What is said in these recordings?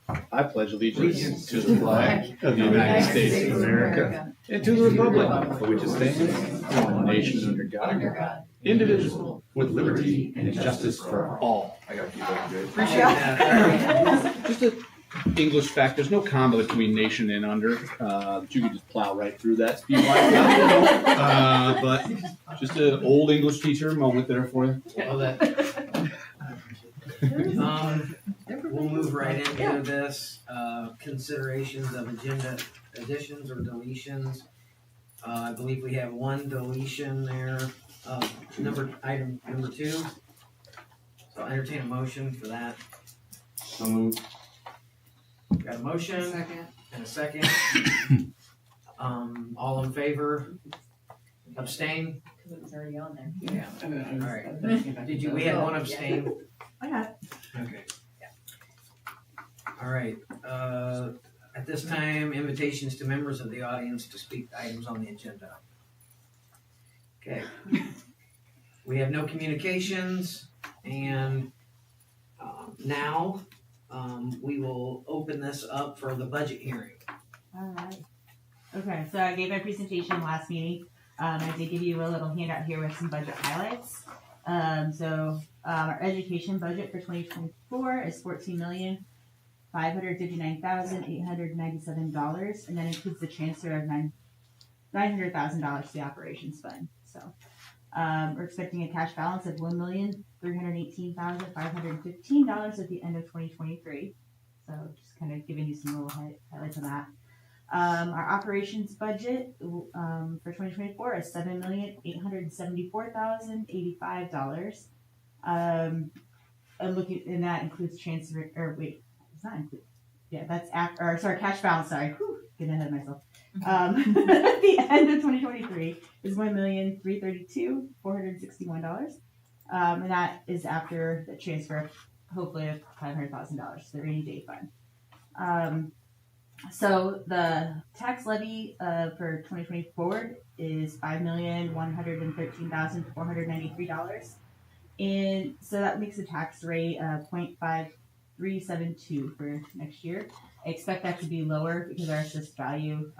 I pledge allegiance to the flag of the United States of America and to the republic for which it stands, one nation under God, indivisible, with liberty and justice for all. I gotta keep that good. Appreciate that. Just an English fact, there's no comma between nation and under. You can just plow right through that speed line. But just an old English teacher moment there for you. Well, that. We'll move right into this. Considerations of agenda additions or deletions. I believe we have one deletion there. Item number 2. So I'll entertain a motion for that. So moved. Got a motion Second. and a second. All in favor? Abstain? Because it was already on there. Yeah. All right. We had one abstain. I got it. Okay. All right. At this time, invitations to members of the audience to speak to items on the agenda. Okay. We have no communications, and now we will open this up for the budget hearing. All right. Okay, so I gave my presentation last meeting. I did give you a little handout here with some budget highlights. Our education budget for 2024 is $14,559,897, and that includes the transfer of $900,000 to the operations fund. So we're expecting a cash balance of $1,318,515 at the end of 2023. So just kind of giving you some little highlights on that. Our operations budget for 2024 is $7,874,085. And that includes transfer, it's not include. Yeah, that's cash balance. Sorry, getting ahead of myself. At the end of 2023 is $1,332,461, and that is after the transfer, hopefully, of $500,000 to the rainy day fund. So the tax levy for 2024 is $5,113,493, and so that makes the tax rate 0.5372 for next year. I expect that to be lower because our assessed value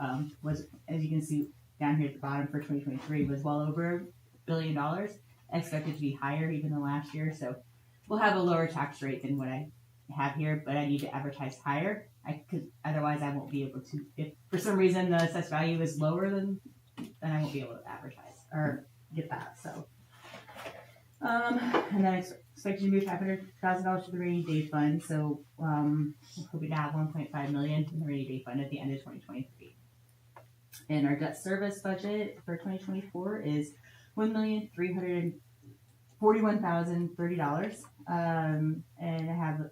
was, as you can see down here at the bottom for 2023, was well over $1 billion. I expect it to be higher even than last year, so we'll have a lower tax rate than what I have here, but I need to advertise higher. Otherwise I won't be able to. If for some reason the assessed value is lower then I won't be able to advertise or get that. So, and then I expect to move $500,000 to the rainy day fund. So, we're hoping to have $1.5 million in the rainy day fund at the end of 2023. And our debt service budget for 2024 is $1,341,030. And I have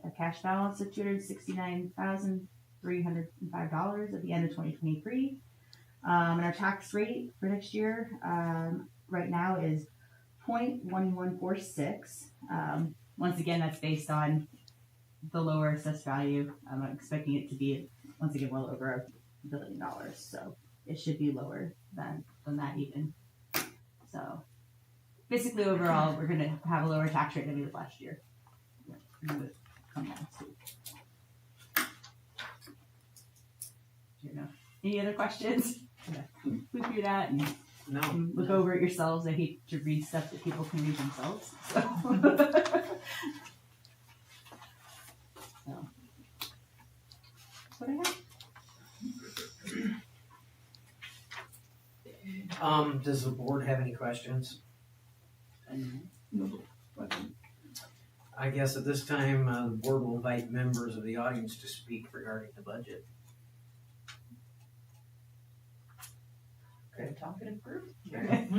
a cash balance of $269,305 at the end of 2023. And our tax rate for next year right now is 0.1146. Once again, that's based on the lower assessed value. I'm expecting it to be, once again, well over $1 billion. So it should be lower than that even. So basically, overall, we're going to have a lower tax rate than we did last year. Come down to. Any other questions? Look through that and look over it yourselves. I hate to read stuff that people can read themselves. So. That's what I have. Does the board have any questions? No. I guess at this time, the board will invite members of the audience to speak regarding the budget. Okay. Talkative group. Okay.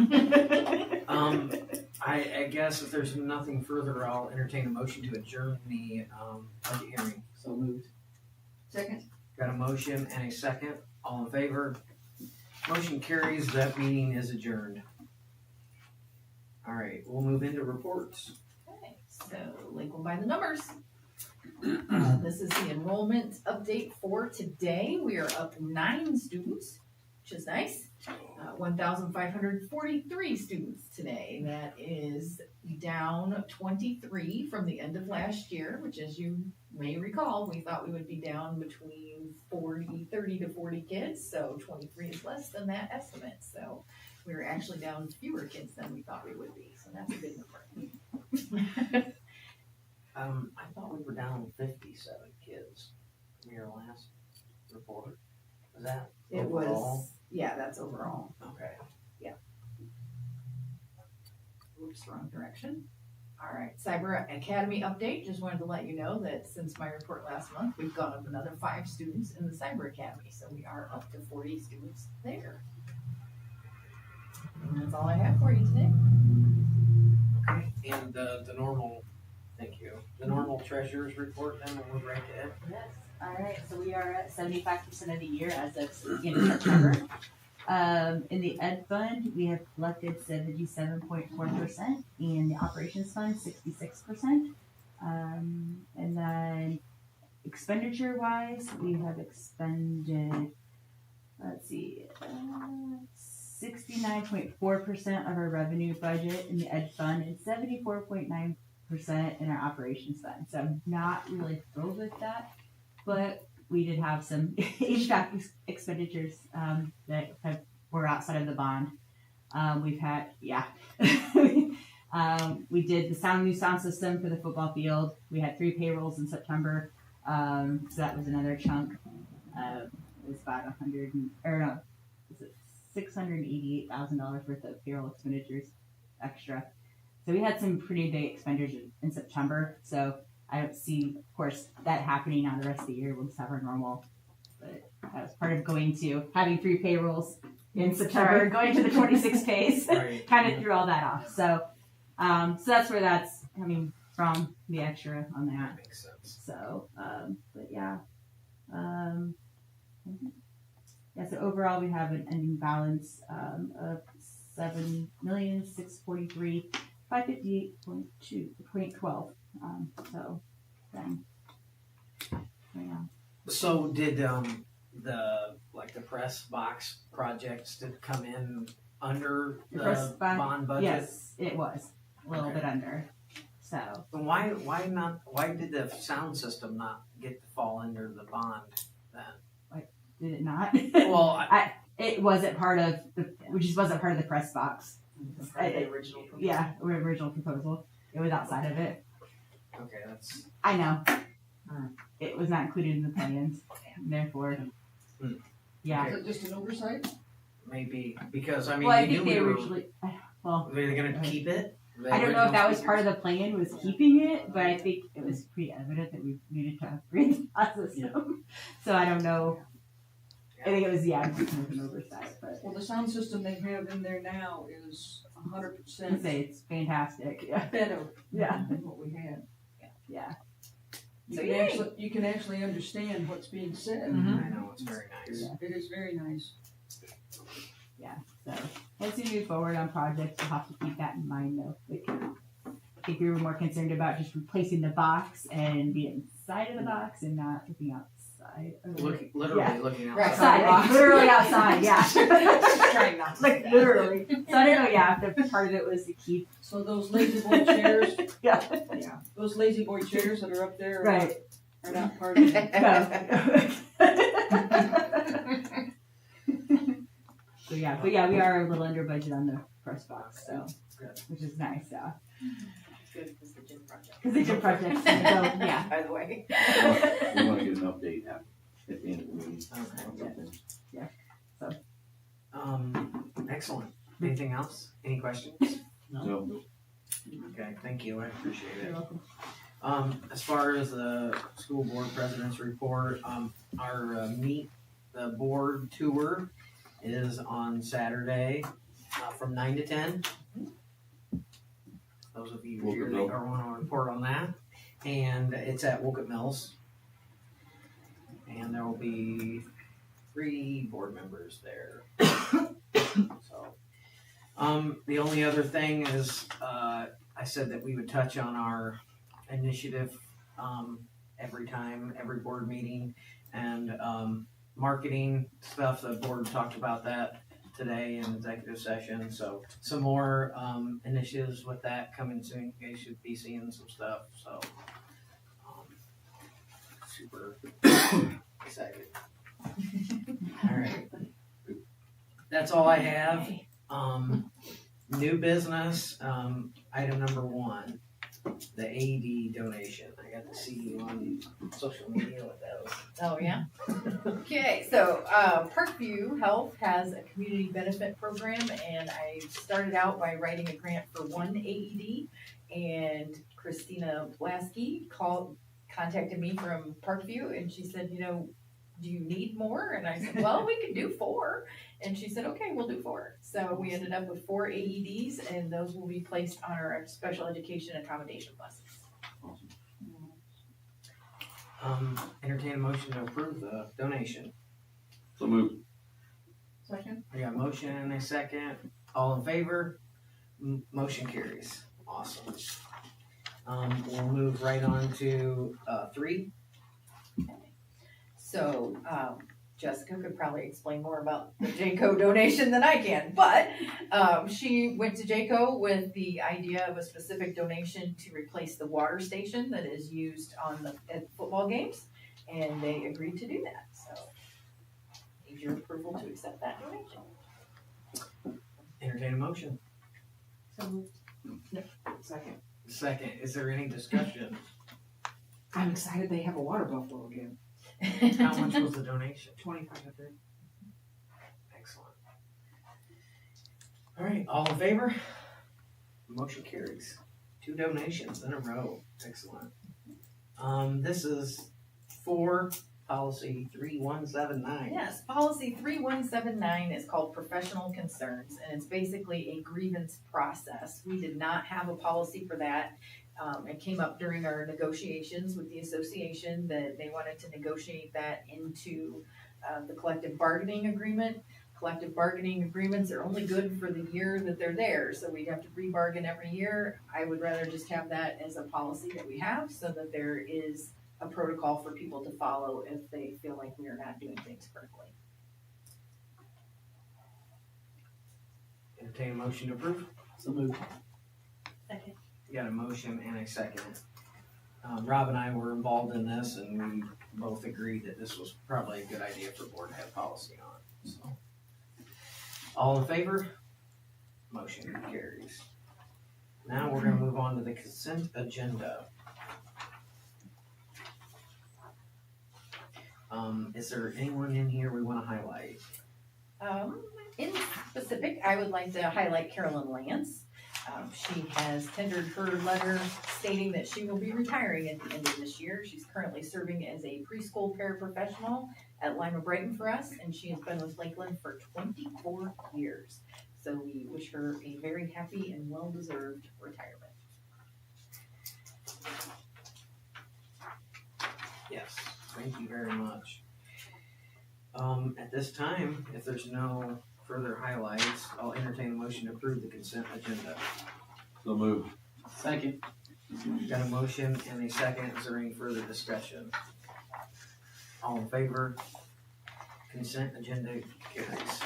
I guess if there's nothing further, I'll entertain a motion to adjourn the budget hearing. So moved. Second. Got a motion and a second. All in favor? Motion carries. That meeting is adjourned. All right, we'll move into reports. Okay, so Lakeland by the numbers. This is the enrollment update for today. We are up 9 students, which is nice. 1,543 students today. That is down 23 from the end of last year, which, as you may recall, we thought we would be down between 30 to 40 kids, so 23 is less than that estimate. So we were actually down fewer kids than we thought we would be, so that's a good number. I thought we were down 57 kids from your last report. Was that It overall? was, yeah, that's overall. Okay. Oops, wrong direction. All right, Cyber Academy update. Just wanted to let you know that since my report last month, we've gone up another 5 students in the Cyber Academy. So we are up to 40 students there. And that's all I have for you today. Okay. And the normal, thank you. The normal treasurer's report then we'll move right to Ed. Yes. All right. So we are at 75% of the year as of the beginning of September. In the Ed Fund, we have collected 77.4%, and the Operations Fund 66%. And then expenditure-wise, we have expended, 69.4% of our revenue budget in the Ed Fund and 74.9% in our Operations Fund. So I'm not really thrilled with that, but we did have some HVAC expenditures that were outside of the bond. We've had, we did the new sound system for the football field. We had 3 payrolls in September, so that was another chunk. It was about $688,000 worth of payroll expenditures extra. So we had some pretty big expenditures in September. So I don't see, of course, that happening now the rest of the year. We'll just have our normal. But that was part of having 3 payrolls in September, going to the 26 pays, Right. kind of threw all that off. So, so that's where that's coming from, the extra on that. That makes sense. So, but yeah. So overall we have an ending balance of $7,643,558.12. So then, yeah. So did the press box projects did come in under the press bond budget? Yes, it was a little Okay. bit under. So And why did the sound system not get to fall under the bond then? did it not? Well, It wasn't part of wasn't part of the press box. The original proposal. Yeah, original proposal. It was outside of it. okay, that's I know. It was not included in the plans. Therefore, yeah. Okay. Is it just an oversight? maybe because I mean Well, I we think knew they we were originally. Well, they gonna keep it. The I don't know if that was original part of the plan, was keeping it, but I think it was pretty evident that we needed to upgrade the system. So I don't know. I think it was, just kind of an oversight, but Well, the sound system they have in there now is I'd 100% say it's fantastic. Yeah. better Yeah. than what we had. Yeah. You So can yay. actually understand what's being said. Mhm. I know it's very nice. Yeah. It is very nice. So as we move forward on projects, we'll have to keep that in mind though. Like, I think we were more concerned about just replacing the box and being inside of the box and not looking outside. Literally Yeah. looking Right. outside. Outside, like, literally outside, yeah. Trying not to Like say that. literally. So I don't know, if the part of it was to keep. So those lazy boy chairs, Yeah. those lazy boy chairs that are up there Right. are not part of it. So but we are a little under budget on the press box, so Good. which is nice, It's good because the gym project. because it's a project. So yeah, By the way. We want to get an update at the end of the meeting. Okay. Excellent. Anything else? Any questions? So, Okay, thank you. I appreciate you're it. welcome. As far as the school board president's report, our meet the board tour is on Saturday from 9 to 10. Those of you here that are want to report on that, and it's at Woket Mills, and there will be 3 board members there. So, the only other thing is, I said that we would touch on our initiative every board meeting, and marketing stuff. The board talked about that today in executive session, so some more initiatives with that coming soon. You guys should be seeing some stuff. So super excited. All right. That's all I have. New business, item number 1, the AED donation. I got to see you on social media with those. Oh, yeah? Okay, so Parkview Health has a community benefit program, and I started out by writing a grant for 1 AED, and Christina Blasky contacted me from Parkview, and she said, do you need more? And I said, well, we could do 4. And she said, okay, we'll do 4. So we ended up with 4 AEDs, and those will be placed on our special education accommodation buses. Entertain a motion to approve the donation. So moved. Second? I got a motion and a second. All in favor? Motion carries. Awesome. We'll move right on to 3. So, Jessica could probably explain more about the JCO donation than I can, but she went to JCO with the idea of a specific donation to replace the water station that is used at football games, and they agreed to do that. So, need your approval to accept that donation. Entertain a motion. So moved. Second. Second, is there any discussion? I'm excited they have a water buffalo again. How much was the donation? 2,500. Excellent. All right, all in favor? Motion carries. 2 donations in a row. Excellent. This is for policy 3179. Yes, policy 3179 is called professional concerns, and it's basically a grievance process. We did not have a policy for that. It came up during our negotiations with the association that they wanted to negotiate that into the collective bargaining agreement. Collective bargaining agreements are only good for the year that they're there, so we have to re-bargain every year. I would rather just have that as a policy that we have so that there is a protocol for people to follow if they feel like we are not doing things correctly. Entertain a motion to approve. So moved. Second. You got a motion and a second. Rob and I were involved in this, and we both agreed that this was probably a good idea for the board to have policy on. So, all in favor? Motion carries. Now we're going to move on to the consent agenda. Is there anyone in here we want to highlight? In specific, I would like to highlight Carolyn Lance. She has tendered her letter stating that she will be retiring at the end of this year. She's currently serving as a preschool paraprofessional at Lima Brighton for us, and she has been with Lakeland for 24 years. So we wish her a very happy and well-deserved retirement. Yes, thank you very much. At this time, if there's no further highlights, I'll entertain a motion to approve the consent agenda. So moved. Second. Got a motion and a second. Is there any further discussion? All in favor? Consent agenda carries.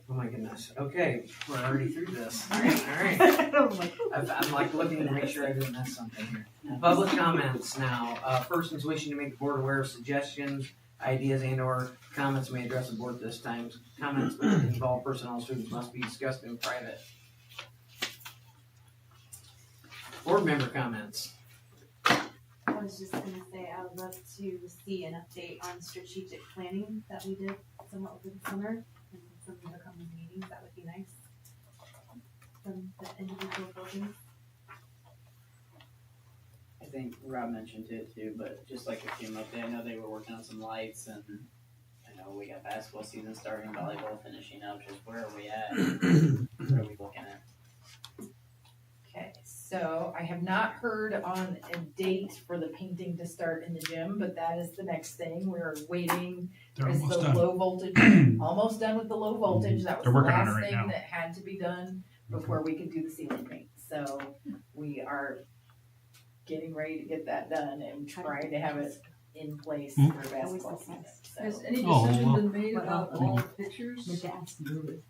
Oh my goodness. Okay, we're already through this. All right. I'm like looking to make sure I didn't miss something here. Public comments now. Persons wishing to make the board aware of suggestions, ideas, and/or comments may address the board at this time. Comments that involve personnel students must be discussed in private. Board member comments. I was just gonna say, I would love to see an update on strategic planning that we did somewhat over the summer and some of the coming meetings. That would be nice from the individual buildings. I think Rob mentioned it too, but just like a team update, I know they were working on some lights, and I know we got basketball season starting, volleyball finishing up. Just where are we at? What are we looking at? Okay, so I have not heard on a date for the painting to start in the gym, but that is the next thing. We're waiting. They're Is almost the done. low voltage almost done with the low voltage? That was They're the working on it last right thing now. that had to be done before we could do the ceiling paint. So we are getting ready to get that done and trying to have it in place Hmm? for basketball season. Has So, any Oh, decision well. been made about all the Meant pictures? to ask you.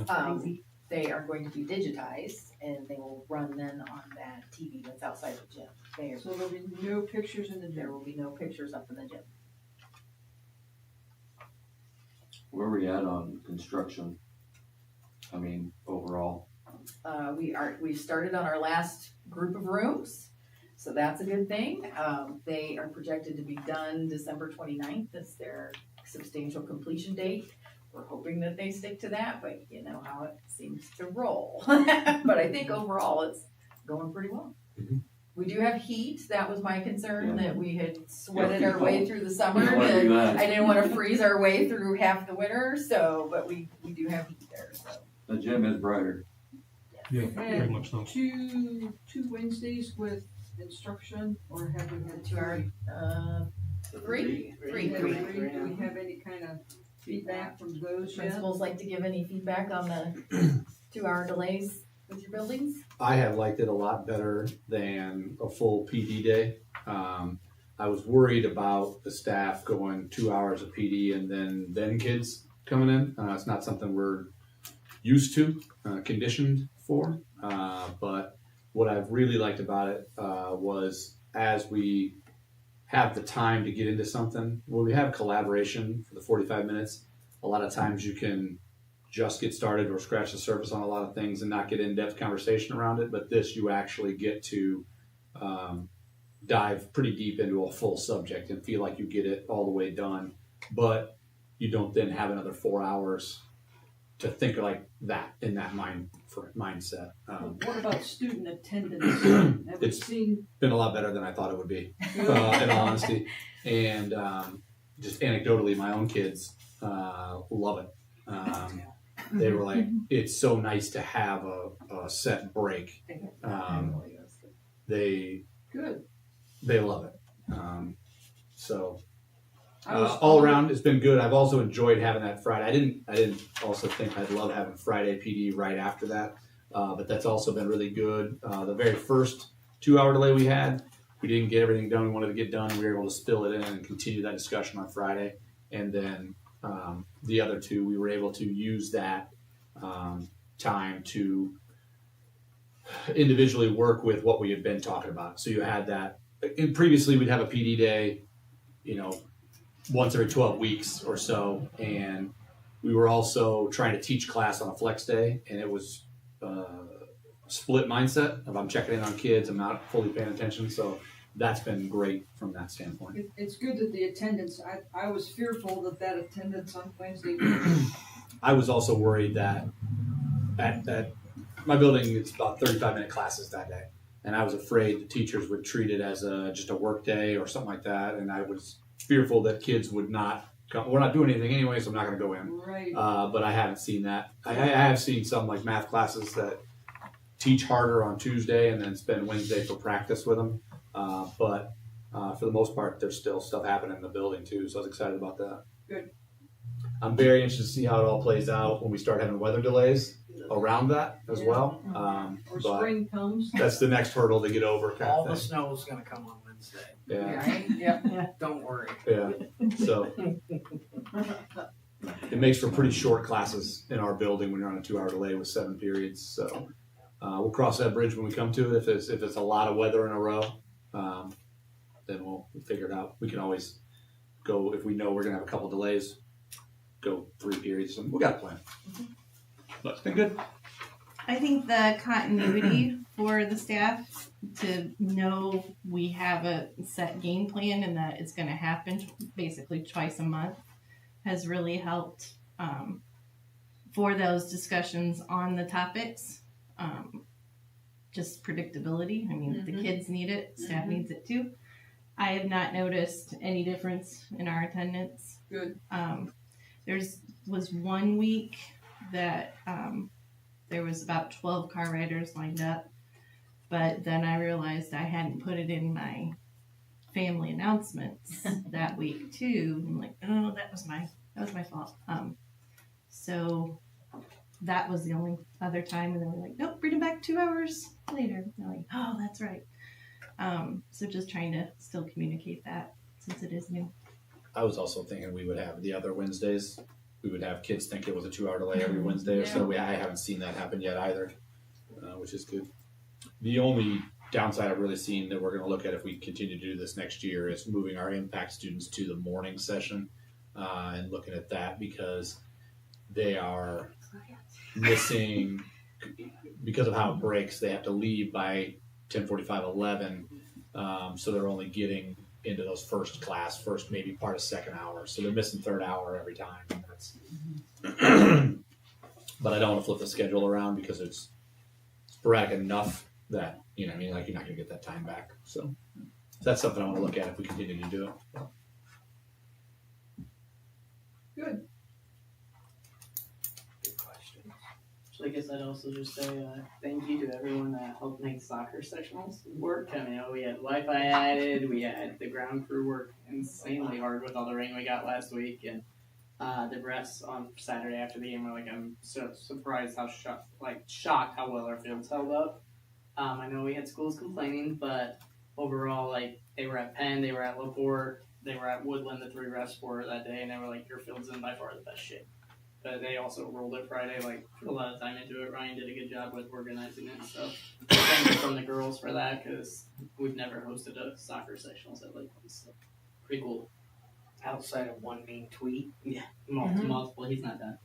um, Crazy. they are going to be digitized and they will run then on that TV that's outside the gym. So there'll be no pictures in the There gym. will be no pictures up in the gym. Where are we at on construction? I mean, overall, We started on our last group of rooms, so that's a good thing. They are projected to be done December 29th. That's their substantial completion date. We're hoping that they stick to that, but you know how it seems to roll. But I think overall it's going pretty well. Mhm. We do have heat. That was my concern, Yeah. that we had sweated Yeah, our way through the summer. You don't wanna do that. I didn't want to freeze our way through half the winter, so, but we do have heat there, so. the gym is brighter. Yeah, very And much so. two Wednesdays with instruction, or have we had 2 hour, three. Do we have any kind of feedback from those yet? Principals like to give any feedback on the 2 hour delays with your buildings? I have liked it a lot better than a full PD day. I was worried about the staff going 2 hours of PD and then kids coming in. It's not something we're used to, conditioned for. But what I've really liked about it was as we have the time to get into something, when we have collaboration for the 45 minutes, a lot of times you can just get started or scratch the surface on a lot of things and not get in-depth conversation around it. But this, you actually get to dive pretty deep into a full subject and feel like you get it all the way done. But you don't then have another 4 hours to think like that in that mindset. What about student attendance? Have we It's- seen? Been a lot better than I thought it would be, in all honesty. And just anecdotally, my own kids love it. They were like, it's so nice to have a set break. They Good. love it. So I was- all around, it's been good. I've also enjoyed having that Friday. I didn't also think I'd love having Friday PD right after that, but that's also been really good. The very first 2 hour delay we had, we didn't get everything done we wanted to get done. We were able to spill it in and continue that discussion on Friday. And then the other two, we were able to use that time to individually work with what we had been talking about. So you had that. And previously, we'd have a PD day, once every 12 weeks or so, and we were also trying to teach class on a flex day, and it was split mindset of I'm checking in on kids, I'm not fully paying attention, so that's been great from that standpoint. It's good that the attendance, I was fearful that attendance on Wednesday. I was also worried that at my building, it's about 35-minute classes that day, and I was afraid the teachers would treat it as just a work day or something like that, and I was fearful that kids would not come. We're not doing anything anyway, so I'm not going to go in. Right. But I haven't seen that. I have seen some like math classes that teach harder on Tuesday and then spend Wednesday for practice with them. But for the most part, there's still stuff happening in the building too. So I was excited about that. Good. I'm very interested to see how it all plays out when we start having weather delays around that as well. Or But spring comes. that's the next hurdle to get over. Kind All of the thing. snow's gonna come on Wednesday. Yeah. Right? Yep. Don't worry. Yeah. So it makes for pretty short classes in our building when you're on a 2 hour delay with 7 periods. So we'll cross that bridge when we come to it. If it's a lot of weather in a row, then we'll figure it out. We can always go if we know we're gonna have a couple delays, go 3 periods. And we got a plan. But it's been good. I think the continuity for the staff to know we have a set game plan and that it's going to happen basically twice a month has really helped for those discussions on the topics. Just predictability. I mean, the kids need it, staff needs it too. I have not noticed any difference in our attendance. Good. Was 1 week that there was about 12 car riders lined up, but then I realized I hadn't put it in my family announcements that week too. I'm like, oh, that was my fault. So that was the only other time, and then we're like, nope, bring it back 2 hours later. And they're like, oh, that's right. So just trying to still communicate that since it is new. I was also thinking we would have the other Wednesdays we would have kids think it was a 2-hour delay every Wednesday or so. I haven't seen that happen yet either, which is good. The only downside I've really seen that we're going to look at if we continue to do this next year is moving our impact students to the morning session and looking at that because they are missing, because of how it breaks, they have to leave by 10:45, 11. So they're only getting into those first maybe part of second hour. So they're missing third hour every time. And that's but I don't want to flip the schedule around because it's sporadic enough that, you're not going to get that time back. So that's something I want to look at if we continue to do it. Good. Good question. So I guess I'd also just say thank you to everyone that helped make soccer sectionals work. I mean, we had Wi-Fi added, we had the ground crew work insanely hard with all the rain we got last week, and the refs on Saturday after the game were like, I'm so surprised how shocked how well our fields held up. I know we had schools complaining, but overall, like, they were at Penn, they were at LaPorte, they were at Woodland, the 3 refs were that day, and they were like, your field's in by far the best shape. But they also rolled it Friday, put a lot of time into it. Ryan did a good job with organizing it, so thank you from the girls for that, because we've never hosted a soccer sectionals at Lakeland, so pretty cool. Outside of one mean tweet. Yeah, multiple, he's not done.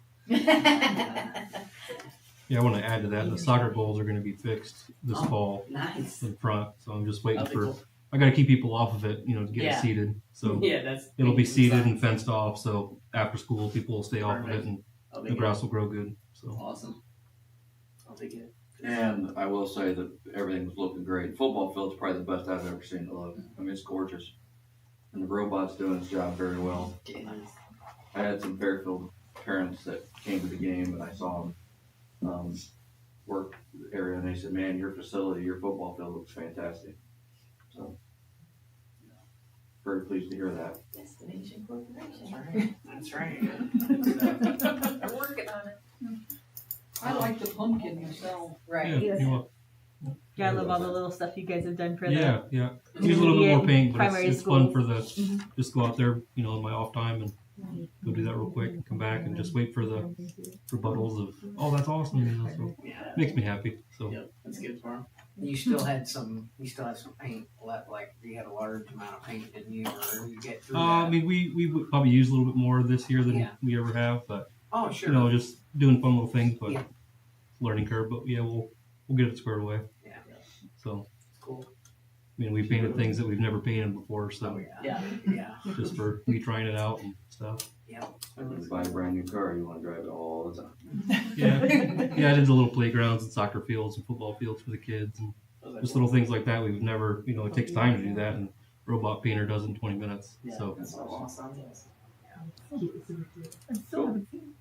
Yeah, I want to add to that. The soccer goals are going to be fixed this fall Nice. in front, so I'm just waiting That'll be for. cool. I got to keep people off of it, to get Yeah. it seated. So Yeah, it'll be seated and fenced off. So after school, people will stay off of it, Perfect. and That'll be the good. grass will grow good. So Awesome. I'll be good. And I will say that everything's looking great. Football field's probably the best I've ever seen it look. I mean, it's gorgeous. And the robot's doing its job very well. Nice. I had some Fairfield parents that came to the game and I saw them work the area and they said, man, your facility, your football field looks fantastic. So, very pleased to hear that. Destination Corporation. That's right. They're working on it. I like the pumpkin myself. yeah, you want, Yeah, I love all the little stuff you guys have done for yeah. Use a little bit more paint, but primary it's fun schools. for the just go out there, in my off time and go do that real quick and come back and just wait for the rebuttals of, oh, that's awesome. So Yeah. makes me happy. So Yep, that's good for him. You still had some paint left, like you had a large amount of paint, didn't you? Or you get through I that? mean, we would probably use a little bit more this year than Yeah. we ever have, but Oh, sure. just doing fun little things, but Yeah. learning curve. But yeah, we'll get it squared away. Yeah. So Cool. I mean, we painted things that we've never painted before, so Oh, yeah. Yeah. Yeah. just for me trying it out and stuff. Like when you buy a brand new car, you want to drive it all the time. Yeah, I did the little playgrounds and soccer fields and football fields for the kids and just little things like that. We've never, it takes time to do that, and robot painter does it in 20 minutes. Yeah, So that's awesome.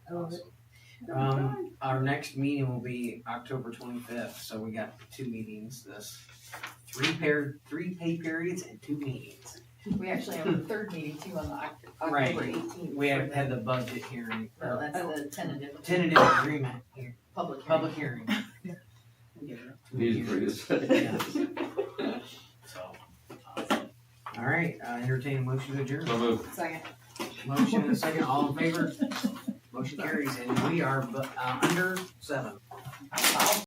I love it. Our next meeting will be October 25th, so we got 2 meetings. This 3 pay periods and 2 meetings. We actually have a third meeting too on the Right. October 18th. We have had the budget hearing, No, that's the tentative. tentative agreement here, Public hearing. Easy for you to say. Yeah. So, all right, entertain a motion to adjourn. So moved. Second. Motion and a second, all in favor? Motion carries, and we are under 7.